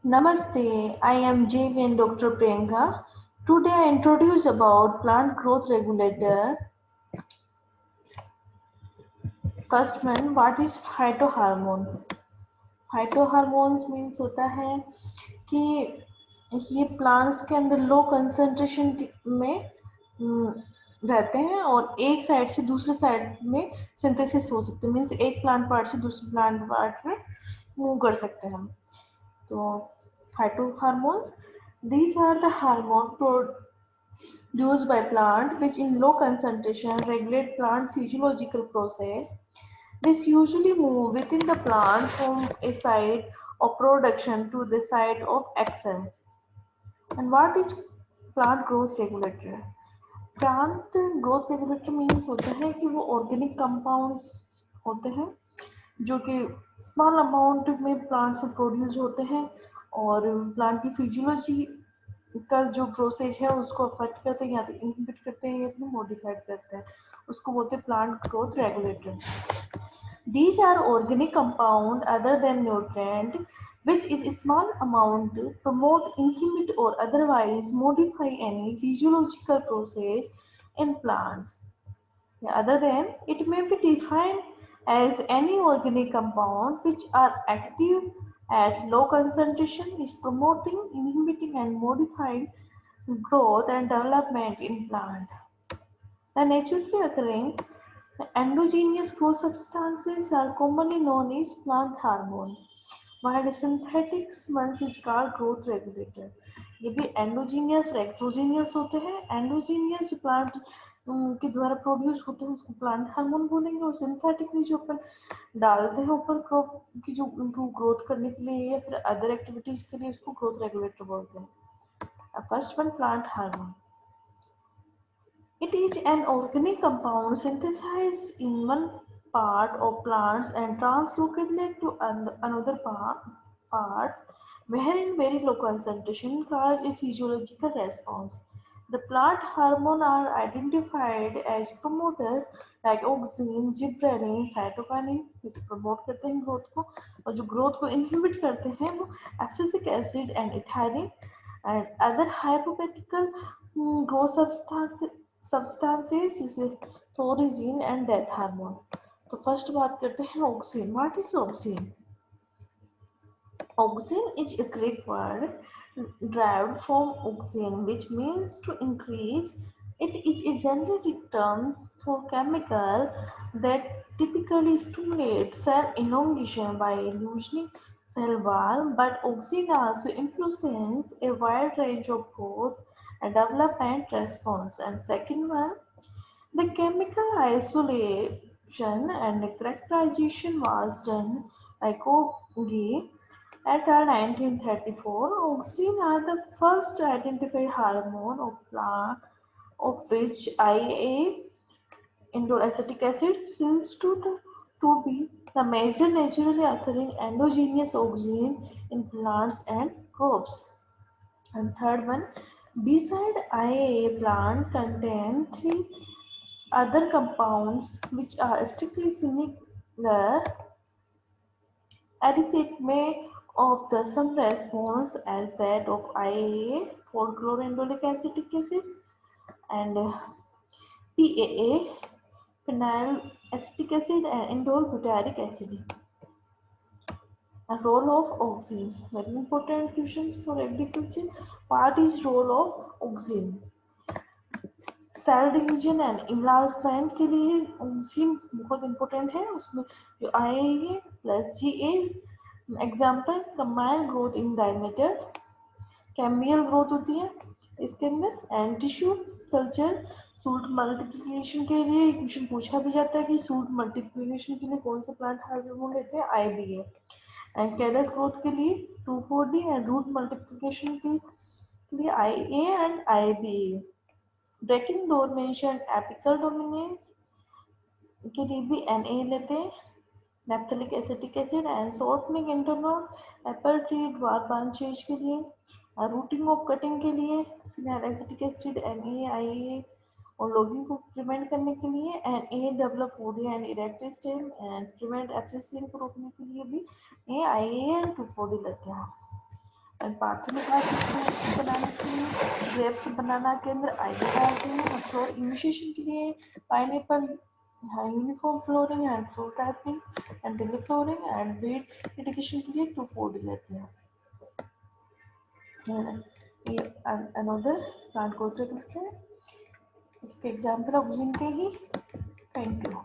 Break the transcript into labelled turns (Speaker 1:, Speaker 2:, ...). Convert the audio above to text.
Speaker 1: Namaste, I am JVN Dr. Priyanka. Today I introduce about plant growth regulator. First one, what is phytohormone? Phytohormones means होता है कि ये plants के अंदर low concentration में रहते हैं और एक साइड से दूसरे साइड में सिंथेसिस हो सकते हैं, मीन्स एक प्लांट पार्ट से दूसरे प्लांट पार्ट में मूव कर सकते हैं हम. तो phytohormones, these are the hormone produced by plant which in low concentration regulate plant physiological process. This usually move within the plant from a site of production to the site of action. And what is plant growth regulator? Plant growth regulator means होता है कि वो organic compounds होते हैं जो कि small amount में plant में प्रोड्यूस होते हैं और प्लांट की फिजियोलॉजी का जो प्रोसेस है उसको अफेक्ट करते हैं या तो इनहिबिट करते हैं या फिर मॉडिफाइड करते हैं, उसको बोलते हैं plant growth regulator. These are organic compound other than nutrient which is small amount promote, inhibit or otherwise modify any physiological process in plants. Other than it may be defined as any organic compound which are active at low concentration is promoting, inhibiting and modifying growth and development in plant. The naturally occurring endogenous growth substances are commonly known as plant hormone, while synthetic ones is called growth regulator. ये भी endogenous और exogenous होते हैं. Endogenous जो plant के द्वारा produce होते हैं उसको प्लांट हार्मोन बोलेंगे और सिंथेटिकली जो अपन डालते हैं ऊपर क्रॉप की जो इम्प्रूव ग्रोथ करने के लिए या फिर अदर एक्टिविटीज के लिए उसको ग्रोथ रेगुलेटर बोलते हैं. First one plant hormone. It is an organic compound synthesized in one part of plants and translocated to another parts where in very low concentration cause a physiological response. The plant hormone are identified as promoter like auxin, gibberellin, cytokinin which promote करते हैं growth को और जो growth को inhibit करते हैं वो abscisic acid and ethylene and other hypothetical growth substances is thorazine and death hormone. तो फर्स्ट बात करते हैं auxin. What is auxin? Auxin is a Greek word derived from auxin, which means to increase. It is a generic term for chemical that typically stimulates cell elongation by loosening cell wall, but auxin also influences a wide range of growth and development response. And second one, the chemical isolation and characterization was done by Kogi at 1934. Auxin are the first identified hormone of plant of which IA indolacetic acid seems to be the major naturally occurring endogenous auxin in plants and crops. And third one, beside IA, plant contain three other compounds which are strictly similar Alicate may of the some response as that of IAA for chlorindolic acetic acid and PAA phenyl acetic acid and indole butyric acid. A role of auxin. Very important questions for agriculture. What is role of auxin? Cell division and enlargement के लिए auxin बहुत important है. उसमें जो आए plus G A example combine growth in diameter, cambial growth होती है इसके अंदर. And tissue culture shoot multiplication के लिए क्वेश्चन पूछा भी जाता है कि सूट मल्टीप्लिकेशन के लिए कौन सा प्लांट हार्मोन लेते हैं, आईबीए. एंड कैलस ग्रोथ के लिए 2,4-D एंड रूट मल्टीप्लिकेशन के लिए IA and IBA. Breaking dormancy apical dominance के लिए भी Na लेते हैं. Naphthalene acetic acid and shortening internode apple tree dwarf branches के लिए. रूटिंग ऑफ कटिंग के लिए फिनाइल एसिटिक एसिड Na और लॉगिंग को प्रिवेंट करने के लिए Na develop woody and erect stem and prevent abscising को रोकने के लिए भी IA एंड 2,4-D लेते हैं. एंड पार्थेनोग्लाइकोन बनाने के लिए ग्रेप्स बनाना के अंदर आइडिया डालते हैं और फ्लोर इनिशिएशन के लिए pineapple uniform flowering and flower typing and delay flowering and weed indication के लिए 2,4-D लेते हैं। ये अनदर प्लांट ग्रोथ रेगुलेटर है, इसके एग्जाम्पल ऑफ जिंके ही। Thank you.